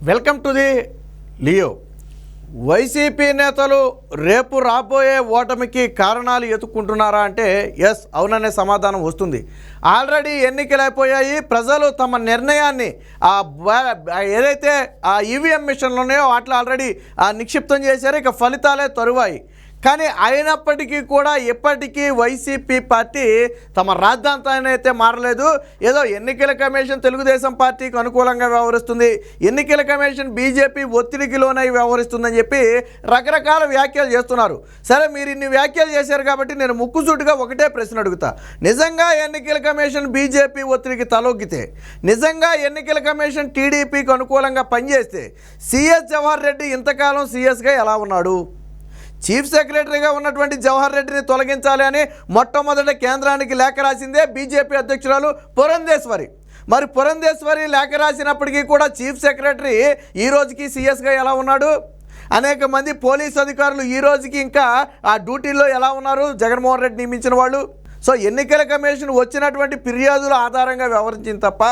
Welcome to the Leo. YCP నేతలు రేపు రాబోయే ఓటమికి కారణాలు ఎత్తుక్కుంటున్నారా అంటే ఎస్, అవుననే సమాధానం వస్తుంది. ఆల్రెడీ ఎన్నికలు అయిపోయాయి. ప్రజలు తమ నిర్ణయాన్ని ఏదైతే ఆ ఈవీఎం మిషన్లు ఉన్నాయో వాటిలో ఆల్రెడీ నిక్షిప్తం చేశారు. ఇక ఫలితాలే తరువాయి. కానీ అయినప్పటికీ కూడా ఇప్పటికీ వైసీపీ పార్టీ తమ రాద్ధాంతాన్ని అయితే మారలేదు. ఏదో ఎన్నికల కమిషన్ తెలుగుదేశం పార్టీకి అనుకూలంగా వ్యవహరిస్తుంది, ఎన్నికల కమిషన్ బీజేపీ ఒత్తిడికి లోనై వ్యవహరిస్తుందని చెప్పి రకరకాల వ్యాఖ్యలు చేస్తున్నారు. సరే, మీరు ఇన్ని వ్యాఖ్యలు చేశారు కాబట్టి నేను ముక్కుసూటిగా ఒకటే ప్రశ్న అడుగుతా. నిజంగా ఎన్నికల కమిషన్ బీజేపీ ఒత్తిడికి తలొగ్గితే, నిజంగా ఎన్నికల కమిషన్ టీడీపీకి అనుకూలంగా పనిచేస్తే సిఎస్ జవహర్ రెడ్డి ఇంతకాలం సిఎస్గా ఎలా ఉన్నాడు? చీఫ్ సెక్రటరీగా ఉన్నటువంటి జవహర్ రెడ్డిని తొలగించాలి అని మొట్టమొదటి కేంద్రానికి లేఖ రాసిందే బీజేపీ అధ్యక్షురాలు పురంధేశ్వరి. మరి పురంధేశ్వరి లేఖ రాసినప్పటికీ కూడా చీఫ్ సెక్రటరీ ఈ రోజుకి సీఎస్గా ఎలా ఉన్నాడు? అనేక మంది పోలీస్ అధికారులు ఈ రోజుకి ఇంకా ఆ డ్యూటీలో ఎలా ఉన్నారు? జగన్మోహన్ రెడ్డి నియమించిన వాళ్ళు. సో ఎన్నికల కమిషన్ వచ్చినటువంటి ఫిర్యాదుల ఆధారంగా వ్యవహరించింది తప్ప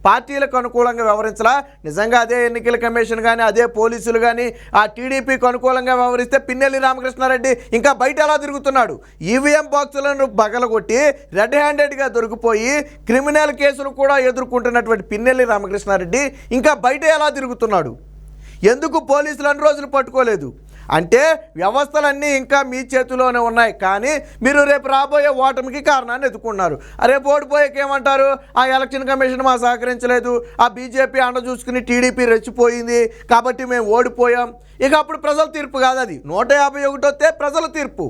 పార్టీలకు అనుకూలంగా వ్యవహరించలా. నిజంగా అదే ఎన్నికల కమిషన్ కానీ అదే పోలీసులు కానీ ఆ టీడీపీకి అనుకూలంగా వ్యవహరిస్తే పిన్నెల్లి రామకృష్ణారెడ్డి ఇంకా బయట ఎలా తిరుగుతున్నాడు? ఈవీఎం బాక్సులను బగలగొట్టి రెడ్ హ్యాండెడ్గా దొరికిపోయి క్రిమినల్ కేసులు కూడా ఎదుర్కొంటున్నటువంటి పిన్నెల్లి రామకృష్ణారెడ్డి ఇంకా బయట ఎలా తిరుగుతున్నాడు? ఎందుకు పోలీసులు అన్ని రోజులు పట్టుకోలేదు? అంటే వ్యవస్థలన్నీ ఇంకా మీ చేతిలోనే ఉన్నాయి. కానీ మీరు రేపు రాబోయే ఓటమికి కారణాన్ని ఎత్తుకున్నారు. రేపు ఓడిపోయాక ఏమంటారు? ఆ ఎలక్షన్ కమిషన్ మా సహకరించలేదు, ఆ బీజేపీ అండ చూసుకుని టీడీపీ రెచ్చిపోయింది కాబట్టి మేము ఓడిపోయాం. ఇక అప్పుడు ప్రజల తీర్పు కాదు, అది 151 వస్తే ప్రజల తీర్పు.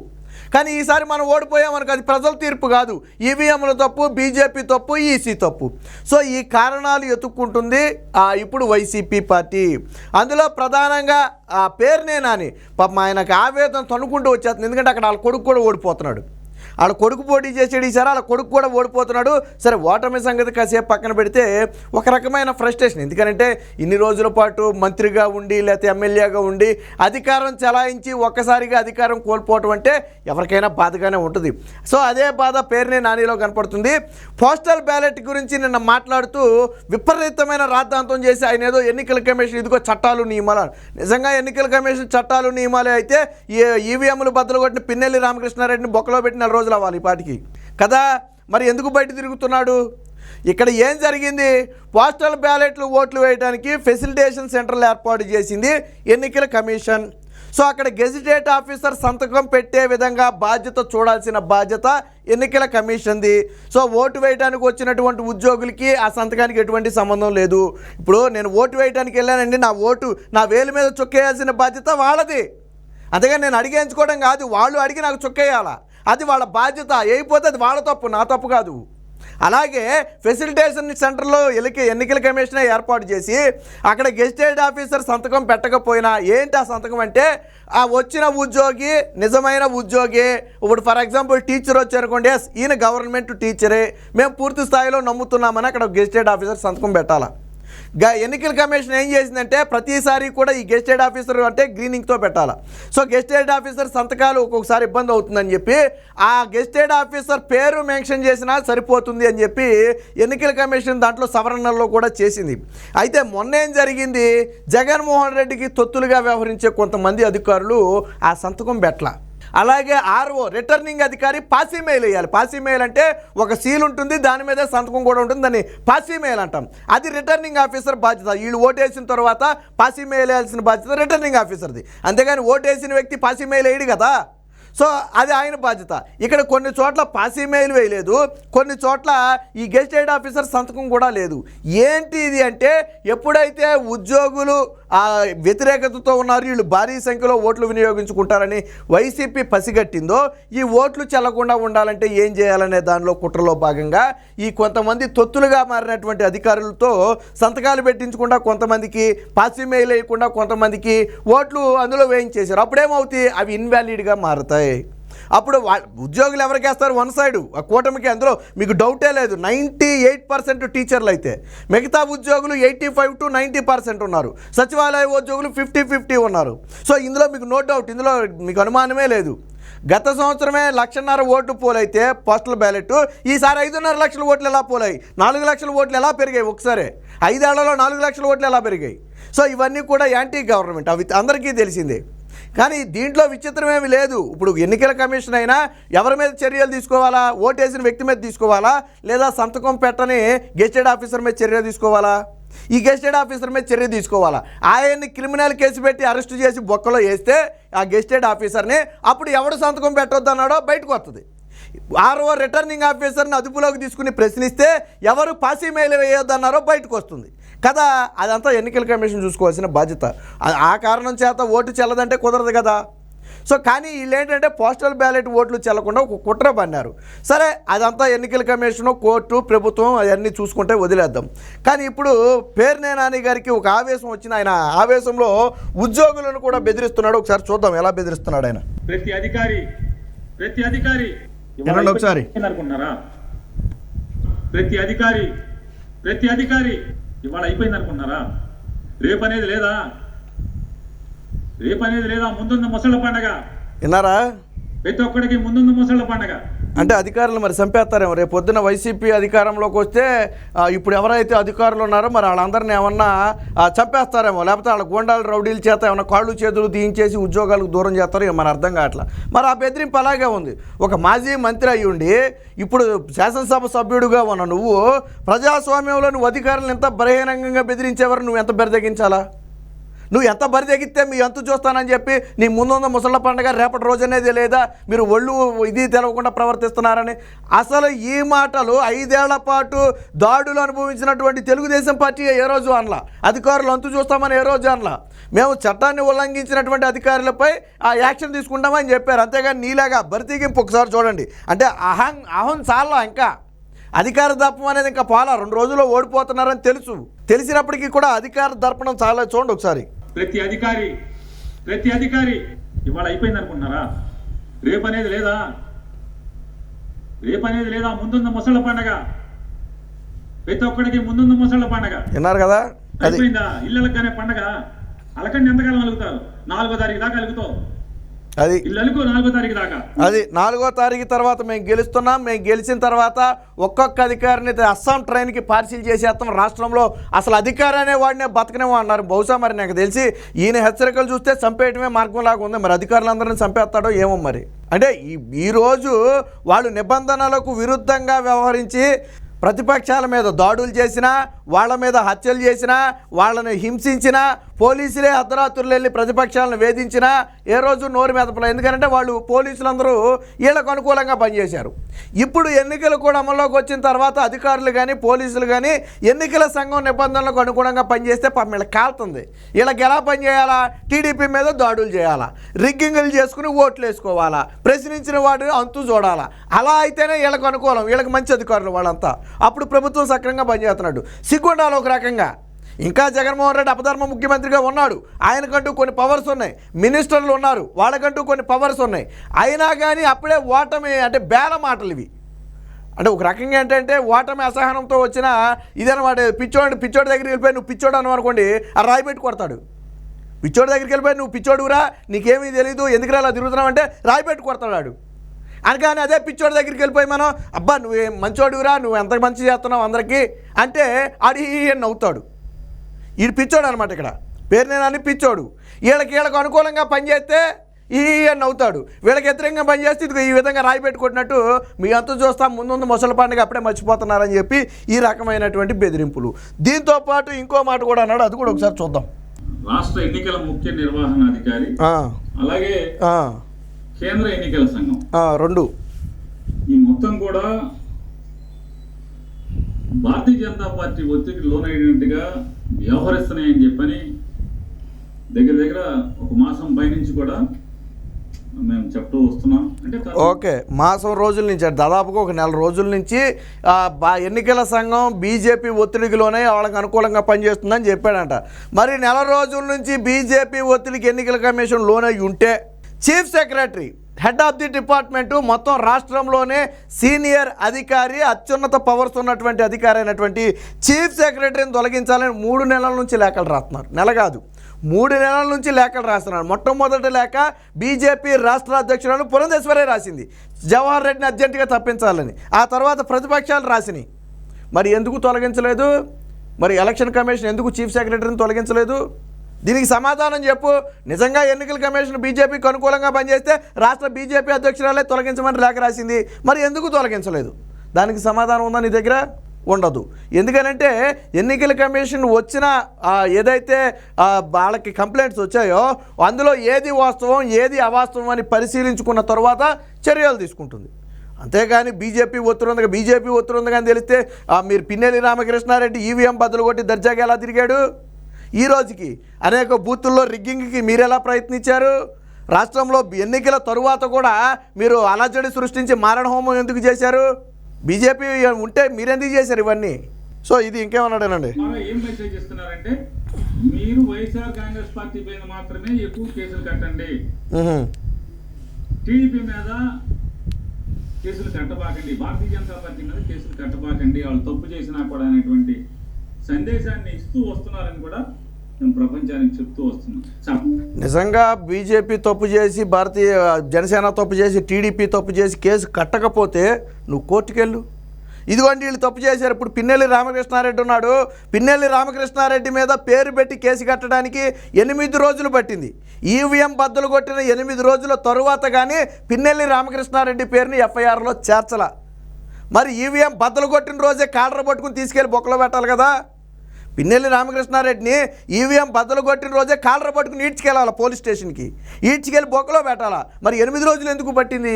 కానీ ఈసారి మనం ఓడిపోయామనుకో, అది ప్రజల తీర్పు కాదు, ఈవీఎంల తప్పు, బీజేపీ తప్పు, ఈసీ తప్పు. సో ఈ కారణాలు ఎత్తుక్కుంటుంది ఇప్పుడు వైసీపీ పార్టీ. అందులో ప్రధానంగా ఆ పేరునే నాని పాపం ఆయనకు ఆవేదన తనుకుంటూ వచ్చేస్తుంది. ఎందుకంటే అక్కడ వాళ్ళ కొడుకు కూడా ఓడిపోతున్నాడు. వాళ్ళ కొడుకు పోటీ చేసాడు, ఈసారి వాళ్ళ కొడుకు కూడా ఓడిపోతున్నాడు. సరే, ఓటమి సంగతి కాసేపు పక్కన పెడితే ఒక రకమైన ఫ్రస్ట్రేషన్. ఎందుకంటే ఇన్ని రోజుల పాటు మంత్రిగా ఉండి లేకపోతే ఎమ్మెల్యేగా ఉండి అధికారం చలాయించి ఒక్కసారిగా అధికారం కోల్పోవటం అంటే ఎవరికైనా బాధగానే ఉంటుంది. సో అదే బాధ పేరునే నానిలో కనపడుతుంది. పోస్టల్ బ్యాలెట్ గురించి నిన్న మాట్లాడుతూ విపరీతమైన రాద్ధాంతం చేసి ఆయన ఏదో ఎన్నికల కమిషన్ ఇదిగో చట్టాలు నియమాలు. నిజంగా ఎన్నికల కమిషన్ చట్టాలు నియమాలే అయితే ఈవీఎంలు బద్దలు కొట్టిన పిన్నెల్లి రామకృష్ణారెడ్డిని బొక్కలో పెట్టి 4 రోజులు అవ్వాలి ఈ పాటికి కదా. మరి ఎందుకు బయట తిరుగుతున్నాడు? ఇక్కడ ఏం జరిగింది? పోస్టల్ బ్యాలెట్లు ఓట్లు వేయడానికి ఫెసిలిటేషన్ సెంటర్లు ఏర్పాటు చేసింది ఎన్నికల కమిషన్. సో అక్కడ గెజిటేట్ ఆఫీసర్ సంతకం పెట్టే విధంగా బాధ్యత చూడాల్సిన బాధ్యత ఎన్నికల కమిషన్ది. సో ఓటు వేయడానికి వచ్చినటువంటి ఉద్యోగులకి ఆ సంతకానికి ఎటువంటి సంబంధం లేదు. ఇప్పుడు నేను ఓటు వేయడానికి వెళ్ళానండి, నా ఓటు నా వేలు మీద చొక్కేయాల్సిన బాధ్యత వాళ్ళది. అంతేగాని నేను అడిగేయించుకోవడం కాదు, వాళ్ళు అడిగి నాకు చొక్కేయాలా, అది వాళ్ళ బాధ్యత. అయిపోతే అది వాళ్ళ తప్పు, నా తప్పు కాదు. అలాగే ఫెసిలిటేషన్ సెంటర్లో ఎన్నికల కమిషనే ఏర్పాటు చేసి అక్కడ గెజిటెడ్ ఆఫీసర్ సంతకం పెట్టకపోయినా ఏంటి ఆ సంతకం అంటే ఆ వచ్చిన ఉద్యోగి నిజమైన ఉద్యోగి. ఇప్పుడు ఫర్ ఎగ్జాంపుల్ టీచర్ వచ్చారనుకోండి, ఎస్ ఈయన గవర్నమెంట్ టీచరే, మేము పూర్తి స్థాయిలో నమ్ముతున్నామని అక్కడ గెజిటెడ్ ఆఫీసర్ సంతకం పెట్టాలా. ఎన్నికల కమిషన్ ఏం చేసిందంటే ప్రతిసారి కూడా ఈ గెజిటెడ్ ఆఫీసర్ అంటే గ్రీనింగ్తో పెట్టాలా. సో గెజిటెడ్ ఆఫీసర్ సంతకాలు ఒక్కొక్కసారి ఇబ్బంది అవుతుందని చెప్పి ఆ గెజిటెడ్ ఆఫీసర్ పేరు మెన్షన్ చేసినా సరిపోతుంది అని చెప్పి ఎన్నికల కమిషన్ దాంట్లో సవరణల్లో కూడా చేసింది. అయితే మొన్న ఏం జరిగింది? జగన్మోహన్ రెడ్డికి తొత్తులుగా వ్యవహరించే కొంతమంది అధికారులు ఆ సంతకం పెట్టలా. అలాగే ఆర్ఓ రిటర్నింగ్ అధికారి పాసీ మెయిల్ వేయాలి. పాసీ మెయిల్ అంటే ఒక సీల్ ఉంటుంది, దాని మీద సంతకం కూడా ఉంటుంది, దాన్ని పాసీ మెయిల్ అంటాం. అది రిటర్నింగ్ ఆఫీసర్ బాధ్యత. వీళ్ళు ఓటేసిన తర్వాత పాసీ మెయిల్ వేయాల్సిన బాధ్యత రిటర్నింగ్ ఆఫీసర్ది. అంతేగాని ఓటేసిన వ్యక్తి పాసీ మెయిల్ వేయడు కదా. సో అది ఆయన బాధ్యత. ఇక్కడ కొన్ని చోట్ల పాసీ మెయిల్ వేయలేదు, కొన్ని చోట్ల ఈ గెజిటెడ్ ఆఫీసర్ సంతకం కూడా లేదు. ఏంటి ఇది అంటే ఎప్పుడైతే ఉద్యోగులు ఆ వ్యతిరేకతతో ఉన్నారు, వీళ్ళు భారీ సంఖ్యలో ఓట్లు వినియోగించుకుంటారని వైసీపీ పసిగట్టిందో ఈ ఓట్లు చెల్లకుండా ఉండాలంటే ఏం చేయాలనే దానిలో కుట్రలో భాగంగా ఈ కొంతమంది తొత్తులుగా మారినటువంటి అధికారులతో సంతకాలు పెట్టించకుండా కొంతమందికి, పాసీ మెయిల్ వేయకుండా కొంతమందికి ఓట్లు అందులో వేయించేశారు. అప్పుడేమవుతాయి? అవి ఇన్వాలిడ్గా మారుతాయి. అప్పుడు ఉద్యోగులు ఎవరికి వేస్తారు? వన్ సైడు ఆ కూటమికి. అందులో మీకు డౌటే లేదు. 98% టీచర్లు అయితే, మిగతా ఉద్యోగులు 85 to 90% ఉన్నారు. సచివాలయ ఉద్యోగులు 50-50 ఉన్నారు. సో ఇందులో మీకు నో డౌట్, ఇందులో మీకు అనుమానమే లేదు. గత సంవత్సరమే 1,50,000 ఓట్లు పోలైతే పోస్టల్ బ్యాలెట్, ఈసారి 5.5 లక్షల ఓట్లు ఎలా పోలాయి? 4 లక్షల ఓట్లు ఎలా పెరిగాయి? ఒకసారి 5 ఏళ్లలో 4 లక్షల ఓట్లు ఎలా పెరిగాయి? సో ఇవన్నీ కూడా యాంటీ గవర్నమెంట్, అవి అందరికీ తెలిసిందే. కానీ దీంట్లో విచిత్రం ఏమీ లేదు. ఇప్పుడు ఎన్నికల కమిషన్ అయినా ఎవరి మీద చర్యలు తీసుకోవాలా? ఓటేసిన వ్యక్తి మీద తీసుకోవాలా, లేదా సంతకం పెట్టని గెస్టెడ్ ఆఫీసర్ మీద చర్య తీసుకోవాలా? ఈ గెస్టెడ్ ఆఫీసర్ మీద చర్య తీసుకోవాలా? ఆయన్ని క్రిమినల్ కేసు పెట్టి అరెస్ట్ చేసి బొక్కలో వేస్తే ఆ గెస్టెడ్ ఆఫీసర్ని అప్పుడు ఎవడు సంతకం పెట్టొద్దు అన్నాడో బయటకు వస్తుంది. ఆర్ఓ రిటర్నింగ్ ఆఫీసర్ని అదుపులోకి తీసుకుని ప్రశ్నిస్తే ఎవరు పాసీ మెయిల్ వేయొద్దన్నారో బయటకు వస్తుంది కదా. అదంతా ఎన్నికల కమిషన్ చూసుకోవాల్సిన బాధ్యత. ఆ కారణం చేత ఓటు చెల్లదంటే కుదరదు కదా. సో కానీ వీళ్ళు ఏంటంటే పోస్టల్ బ్యాలెట్ ఓట్లు చెల్లకుండా ఒక కుట్ర పన్నారు. సరే, అదంతా ఎన్నికల కమిషను, కోర్టు, ప్రభుత్వం అవన్నీ చూసుకుంటే వదిలేద్దాం. కానీ ఇప్పుడు పేర్నేని నాని గారికి ఒక ఆవేశం వచ్చింది. ఆయన ఆవేశంలో ఉద్యోగులను కూడా బెదిరిస్తున్నాడు. ఒకసారి చూద్దాం ఎలా బెదిరిస్తున్నాడు ఆయన. ప్రతి అధికారి ఒకసారి అనుకుంటున్నారా? ప్రతి అధికారి ఇవాళ అయిపోయింది అనుకుంటున్నారా? రేపు అనేది లేదా? ముందున్న ముసళ్ళ పండగ విన్నారా? ప్రతి ఒక్కడికి ముందున్న ముసళ్ళ పండగ. అంటే అధికారులు మరి చంపేస్తారేమో. రేపు పొద్దున్న వైసీపీ అధికారంలోకి వస్తే ఇప్పుడు ఎవరైతే అధికారులు ఉన్నారో మరి వాళ్ళందరినీ ఏమన్నా చంపేస్తారేమో, లేకపోతే వాళ్ళ గోండాలు రౌడీల చేత ఏమన్నా కాళ్ళు చేతులు తీయించేసి ఉద్యోగాలకు దూరం చేస్తారో మన అర్థం కావట్లా. మరి ఆ బెదిరింపు అలాగే ఉంది. ఒక మాజీ మంత్రి అయ్యి ఉండి ఇప్పుడు శాసనసభ సభ్యుడిగా ఉన్న నువ్వు ప్రజాస్వామ్యంలో నువ్వు అధికారులను ఎంత బలహీనంగా బెదిరించేవారు, నువ్వు ఎంత బరిదెగించాలా? నువ్వు ఎంత బరిదెగిస్తే మీ అంతు చూస్తానని చెప్పి నీ ముందున్న ముసళ్ళ పండుగ రేపటి రోజు అనేది లేదా మీరు ఒళ్ళు ఇది తెలవకుండా ప్రవర్తిస్తున్నారని. అసలు ఈ మాటలు 5 ఏళ్ల పాటు దాడులు అనుభవించినటువంటి తెలుగుదేశం పార్టీ ఏ రోజు అనలా, అధికారులు అంతు చూస్తామని ఏ రోజు అనలా. మేము చట్టాన్ని ఉల్లంఘించినటువంటి అధికారులపై ఆ యాక్షన్ తీసుకుంటామని చెప్పారు. అంతేగాని నీలాగా బరితెగింపు ఒకసారి చూడండి. అంటే అహం చాలా ఇంకా అధికార దర్పం అనేది ఇంకా పాలా 2 రోజుల్లో ఓడిపోతున్నారని తెలిసినప్పటికీ కూడా అధికార దర్పణం చాలా చూడండి ఒకసారి. ప్రతి అధికారి ఇవాళ అయిపోయింది అనుకుంటున్నారా? రేపు అనేది లేదా? ముందున్న ముసళ్ళ పండగ. ప్రతి ఒక్కడికి ముందున్న ముసళ్ళ పండగ. విన్నారు కదా? అయిపోయిందా? ఇళ్ళకనే పండగ. అలకండి ఎంతకాలం అలుగుతారు? 4వ తారీఖు దాకా అలుగుతావు. అది 4వ తారీఖు దాకా. అది 4వ తారీఖు తర్వాత మేము గెలుస్తున్నాం. మేము గెలిచిన తర్వాత ఒక్కొక్క అధికారిని అస్సాం ట్రైన్కి పార్సిల్ చేసేస్తాం. రాష్ట్రంలో అసలు అధికారి అనే వాడినే బతకనేమో అన్నారు. బహుశా మరి నాకు తెలిసి ఈయన హెచ్చరికలు చూస్తే చంపేయటమే మార్గంలాగా ఉంది. మరి అధికారులందరినీ చంపేస్తాడో ఏమో మరి. అంటే ఈరోజు వాళ్ళు నిబంధనలకు విరుద్ధంగా వ్యవహరించి ప్రతిపక్షాల మీద దాడులు చేసినా, వాళ్ళ మీద హత్యలు చేసినా, వాళ్ళని హింసించినా, పోలీసులే అర్ధరాత్రులు వెళ్ళి ప్రతిపక్షాలను వేధించినా ఏ రోజు నోరు మెదపలే. ఎందుకంటే వాళ్ళు పోలీసులందరూ వీళ్ళకు అనుకూలంగా పనిచేశారు. ఇప్పుడు ఎన్నికలు కూడా అమల్లోకి వచ్చిన తర్వాత అధికారులు కానీ పోలీసులు కానీ ఎన్నికల సంఘం నిబంధనలకు అనుగుణంగా పనిచేస్తే వీళ్ళకి కాలుతుంది. వీళ్ళకి ఎలా పనిచేయాలా? టీడీపీ మీద దాడులు చేయాలా, రిగ్గింగులు చేసుకుని ఓట్లు వేసుకోవాలా, ప్రశ్నించిన వాటిని అంతు చూడాలా. అలా అయితేనే వీళ్ళకు అనుకూలం, వీళ్ళకి మంచి అధికారులు వాళ్ళంతా. అప్పుడు ప్రభుత్వం సక్రమంగా పనిచేస్తున్నాడు. సిగ్గుండాలి ఒక రకంగా. ఇంకా జగన్మోహన్ రెడ్డి అపధర్మ ముఖ్యమంత్రిగా ఉన్నాడు. ఆయనకంటూ కొన్ని పవర్స్ ఉన్నాయి. మినిస్టర్లు ఉన్నారు, వాళ్ళకంటూ కొన్ని పవర్స్ ఉన్నాయి. అయినా కానీ అప్పుడే ఓటమి అంటే బేల మాటలు ఇవి. అంటే ఒక రకంగా ఏంటంటే ఓటమి అసహనంతో వచ్చిన ఇదనమాట. పిచ్చోడి దగ్గరికి వెళ్ళిపోయి నువ్వు పిచ్చోడు అన్నావు అనుకోండి, ఆ రాయి పెట్టి కొడతాడు. పిచ్చోడి దగ్గరికి వెళ్ళిపోయి నువ్వు పిచ్చోడురా, నీకేమీ తెలీదు, ఎందుకు అలా తిరుగుతున్నావు అంటే రాయి పెట్టి కొడతాడు. అనగానే అదే పిచ్చోడి దగ్గరికి వెళ్ళిపోయి మనం అబ్బా నువ్వు మంచోడురా, నువ్వు ఎంత మంచి చేస్తున్నావు అందరికీ అంటే ఆడి నవ్వుతాడు. ఈ పిచ్చోడు అనమాట. ఇక్కడ పేర్నేని నాని పిచ్చోడు. వీళ్ళకి అనుకూలంగా పనిచేస్తే ఈ నవ్వుతాడు, వీళ్ళకి వ్యతిరేకంగా పనిచేస్తే ఇదిగో ఈ విధంగా రాయి పెట్టుకుంటున్నట్టు మీ అంతా చూస్తాం ముందు ముసలి పండుగ అప్పుడే మర్చిపోతున్నారని చెప్పి ఈ రకమైనటువంటి బెదిరింపులు. దీంతో పాటు ఇంకో మాట కూడా అన్నాడు, అది కూడా ఒకసారి చూద్దాం. రాష్ట్ర ఎన్నికల ముఖ్య నిర్వహణాధికారి అలాగే కేంద్ర ఎన్నికల సంఘం 2 ఈ మొత్తం కూడా భారతీయ జనతా పార్టీ ఒత్తిడికి లోనైనట్టుగా వ్యవహరిస్తున్నాయని చెప్పని దగ్గర ఒక మాసం పైనుంచి కూడా మేము చెప్తూ వస్తున్నాం. అంటే ఓకే, మాసం రోజుల నుంచి దాదాపుగా ఒక నెల రోజుల నుంచి ఎన్నికల సంఘం బీజేపీ ఒత్తిడిలోనే వాళ్ళకి అనుకూలంగా పనిచేస్తుందని చెప్పాడంట. మరి నెల రోజుల నుంచి బీజేపీ ఒత్తిడికి ఎన్నికల కమిషన్ లోనై ఉంటే chief secretary head of the department మొత్తం రాష్ట్రంలోనే సీనియర్ అధికారి, అత్యున్నత పవర్స్ ఉన్నటువంటి అధికారి అయినటువంటి చీఫ్ సెక్రటరీని తొలగించాలని 3 నెలల నుంచి లేఖలు రాస్తున్నారు. నెల కాదు, 3 నెలల నుంచి లేఖలు రాస్తున్నారు. మొట్టమొదటి లేఖ బీజేపీ రాష్ట్ర అధ్యక్షురాలు పురంధేశ్వరే రాసింది, జవహర్ రెడ్డిని అర్జెంటుగా తప్పించాలని. ఆ తర్వాత ప్రతిపక్షాలు రాసినాయి. మరి ఎందుకు తొలగించలేదు? మరి ఎలక్షన్ కమిషన్ ఎందుకు చీఫ్ సెక్రటరీని తొలగించలేదు? దీనికి సమాధానం చెప్పు. నిజంగా ఎన్నికల కమిషన్ బీజేపీకి అనుకూలంగా పనిచేస్తే రాష్ట్ర బీజేపీ అధ్యక్షురాలే తొలగించమని లేఖ రాసింది, మరి ఎందుకు తొలగించలేదు? దానికి సమాధానం ఉందా నీ దగ్గర? ఉండదు. ఎందుకనంటే ఎన్నికల కమిషన్ వచ్చిన ఏదైతే వాళ్ళకి కంప్లైంట్స్ వచ్చాయో అందులో ఏది వాస్తవం ఏది అవాస్తవం అని పరిశీలించుకున్న తర్వాత చర్యలు తీసుకుంటుంది. అంతేగాని బీజేపీ ఒత్తిడి ఉంది కానీ తెలిస్తే మీరు పిన్నెల్లి రామకృష్ణారెడ్డి ఈవీఎం బదులు కొట్టి దర్జాగా ఎలా తిరిగాడు? ఈ రోజుకి అనేక బూతుల్లో రిగ్గింగ్కి మీరు ఎలా ప్రయత్నించారు? రాష్ట్రంలో ఎన్నికల తరువాత కూడా మీరు అలజడి సృష్టించి మారణ హోమం ఎందుకు చేశారు? బీజేపీ ఉంటే మీరెందుకు చేశారు ఇవన్నీ? సో ఇది ఇంకేమన్నాడేనండి, ఏం మెసేజ్ ఇస్తున్నారంటే మీరు వైఎస్ఆర్ కాంగ్రెస్ పార్టీ పైన మాత్రమే ఎక్కువ కేసులు కట్టండి, టీడీపీ మీద కేసులు కట్టబాకండి, భారతీయ జనతా పార్టీ మీద కేసులు కట్టబాకండి, వాళ్ళు తప్పు చేసినా కూడా అనేటువంటి సందేశాన్ని ఇస్తూ వస్తున్నారని కూడా మేము ప్రపంచానికి చెప్తూ వస్తున్నాం. నిజంగా బీజేపీ తప్పు చేసి భారతీయ జనసేన తప్పు చేసి టీడీపీ తప్పు చేసి కేసు కట్టకపోతే నువ్వు కోర్టుకెళ్ళు. ఇదిగోండి వీళ్ళు తప్పు చేశారు. ఇప్పుడు పిన్నెల్లి రామకృష్ణారెడ్డి ఉన్నాడు. పిన్నెల్లి రామకృష్ణారెడ్డి మీద పేరు పెట్టి కేసు కట్టడానికి 8 రోజులు పట్టింది. ఈవీఎం బద్దలు కొట్టిన 8 రోజుల తరువాత కానీ పిన్నెల్లి రామకృష్ణారెడ్డి పేరుని ఎఫ్ఐఆర్లో చేర్చలా. మరి ఈవీఎం బద్దలు కొట్టిన రోజే కాలర్ పట్టుకుని తీసుకెళ్ళి బొక్కలో పెట్టాలి కదా. పిన్నెల్లి రామకృష్ణారెడ్డిని ఈవీఎం బద్దలు కొట్టిన రోజే కాలర్ పట్టుకుని ఈడ్చుకెళ్ళాలి పోలీస్ స్టేషన్కి, ఈడ్చుకెళ్ళి బొక్కలో పెట్టాలా. మరి 8 రోజులు ఎందుకు పట్టింది?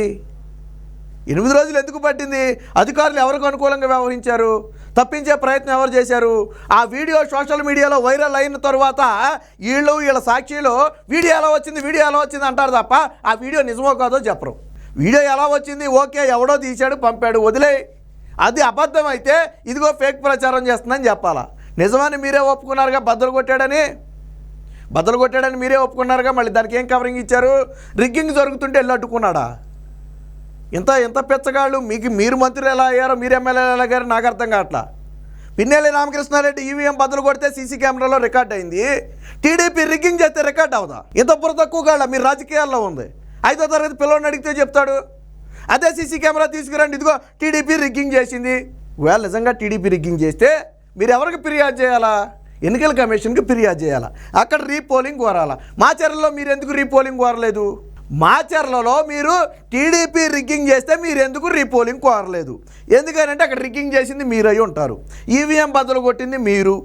8 రోజులు ఎందుకు పట్టింది? అధికారులు ఎవరికి అనుకూలంగా వ్యవహరించారు? తప్పించే ప్రయత్నం ఎవరు చేశారు? ఆ వీడియో సోషల్ మీడియాలో వైరల్ అయిన తర్వాత వీళ్ళ సాక్షిలో వీడియో ఎలా వచ్చింది అంటారు తప్ప ఆ వీడియో నిజమో కాదో చెప్పరు. వీడియో ఎలా వచ్చింది, ఓకే ఎవడో తీశాడు పంపాడు వదిలే. అది అబద్ధం అయితే ఇదిగో ఫేక్ ప్రచారం చేస్తుందని చెప్పాలా. నిజమని మీరే ఒప్పుకున్నారుగా, బద్దలు కొట్టాడని మీరే ఒప్పుకున్నారుగా. మళ్ళీ దానికి ఏం కవరింగ్ ఇచ్చారు? రిగ్గింగ్ జరుగుతుంటే వెళ్ళి అడ్డుకున్నాడా? ఎంత పెచ్చగాళ్ళు. మీరు మంత్రులు ఎలా అయ్యారో మీరు ఎమ్మెల్యేలు ఎలా అయ్యారో నాకు అర్థం కావట్లా. పిన్నెల్లి రామకృష్ణారెడ్డి ఈవీఎం బద్దలు కొడితే సీసీ కెమెరాలో రికార్డ్ అయింది. టీడీపీ రిగ్గింగ్ చేస్తే రికార్డ్ అవుదా? ఇంత బుర్ర తక్కువ కాళ్ళ మీరు రాజకీయాల్లో ఉంది. 5వ తరగతి పిల్లల్ని అడిగితే చెప్తాడు. అదే సీసీ కెమెరా తీసుకురండి, ఇదిగో టీడీపీ రిగ్గింగ్ చేసింది. ఒకవేళ నిజంగా టీడీపీ రిగ్గింగ్ చేస్తే మీరు ఎవరికి ఫిర్యాదు చేయాలా? ఎన్నికల కమిషన్కి ఫిర్యాదు చేయాలా. అక్కడ రీపోలింగ్ కోరాలా. మాచర్లలో మీరు ఎందుకు రీపోలింగ్ కోరలేదు? మాచర్లలో మీరు టీడీపీ రిగ్గింగ్ చేస్తే మీరు ఎందుకు రీపోలింగ్ కోరలేదు? ఎందుకనంటే అక్కడ రిగ్గింగ్ చేసింది మీరు అయి ఉంటారు, ఈవీఎం బదులు కొట్టింది మీరు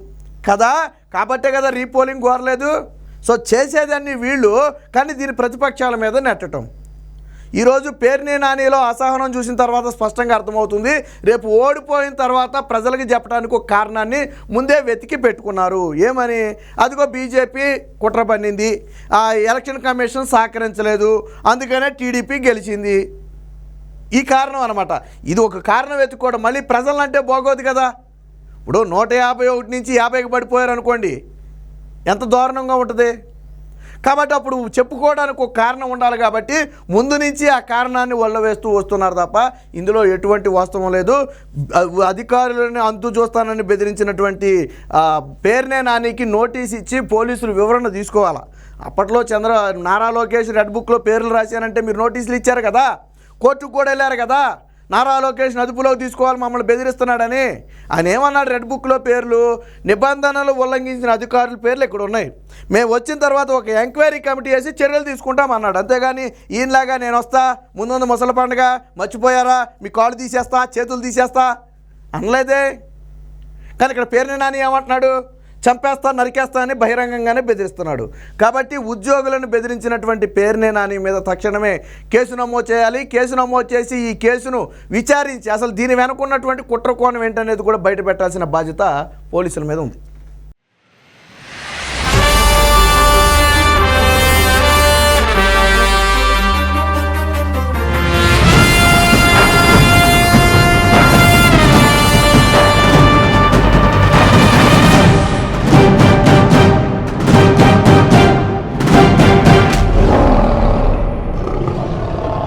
కదా, కాబట్టే కదా రీపోలింగ్ కోరలేదు. సో చేసేదాన్ని వీళ్ళు, కానీ దీని ప్రతిపక్షాల మీద నెట్టడం. ఈరోజు పేర్ని నానిలో అసహనం చూసిన తర్వాత స్పష్టంగా అర్థమవుతుంది. రేపు ఓడిపోయిన తర్వాత ప్రజలకు చెప్పడానికి ఒక కారణాన్ని ముందే వెతికి పెట్టుకున్నారు. ఏమని? అదిగో బీజేపీ కుట్ర పన్నింది, ఎలక్షన్ కమిషన్ సహకరించలేదు, అందుకనే టీడీపీ గెలిచింది. ఈ కారణం అనమాట. ఇది ఒక కారణం వెతుక్కోవడం. మళ్ళీ ప్రజలంటే బాగోదు కదా. ఇప్పుడు 151 నుంచి 50కి పడిపోయారు అనుకోండి, ఎంత దారుణంగా ఉంటుంది. కాబట్టి అప్పుడు చెప్పుకోవడానికి ఒక కారణం ఉండాలి. కాబట్టి ముందు నుంచి ఆ కారణాన్ని వల్లవేస్తూ వస్తున్నారు తప్ప ఇందులో ఎటువంటి వాస్తవం లేదు. అధికారులను అంతు చూస్తానని బెదిరించినటువంటి పేర్నే నానికి నోటీస్ ఇచ్చి పోలీసులు వివరణ తీసుకోవాలి. అప్పట్లో నారా లోకేష్ రెడ్ బుక్లో పేర్లు రాశానంటే మీరు నోటీసులు ఇచ్చారు కదా, కోర్టుకు కూడా వెళ్ళారు కదా. నారా లోకేష్ అదుపులోకి తీసుకోవాలి మమ్మల్ని బెదిరిస్తున్నాడని ఆయన ఏమన్నాడు? రెడ్ బుక్లో పేర్లు నిబంధనలు ఉల్లంఘించిన అధికారుల పేర్లు ఇక్కడ ఉన్నాయి, మేము వచ్చిన తర్వాత ఒక ఎంక్వైరీ కమిటీ వేసి చర్యలు తీసుకుంటామన్నాడు. అంతేగాని ఈయనలాగా నేను వస్తా, ముందు ముసలి పండుగ మర్చిపోయారా, మీ కాళ్ళు తీసేస్తా, చేతులు తీసేస్తా అనలేదే. కానీ ఇక్కడ పేర్ని నాని ఏమంటున్నాడు? చంపేస్తా, నరికేస్తా అని బహిరంగంగానే బెదిరిస్తున్నాడు. కాబట్టి ఉద్యోగులను బెదిరించినటువంటి పేర్ని నాని మీద తక్షణమే కేసు నమోదు చేయాలి. కేసు నమోదు చేసి ఈ కేసును విచారించి అసలు దీని వెనుకున్నటువంటి కుట్ర కోణం ఏంటనేది కూడా బయట పెట్టాల్సిన బాధ్యత పోలీసుల మీద ఉంది.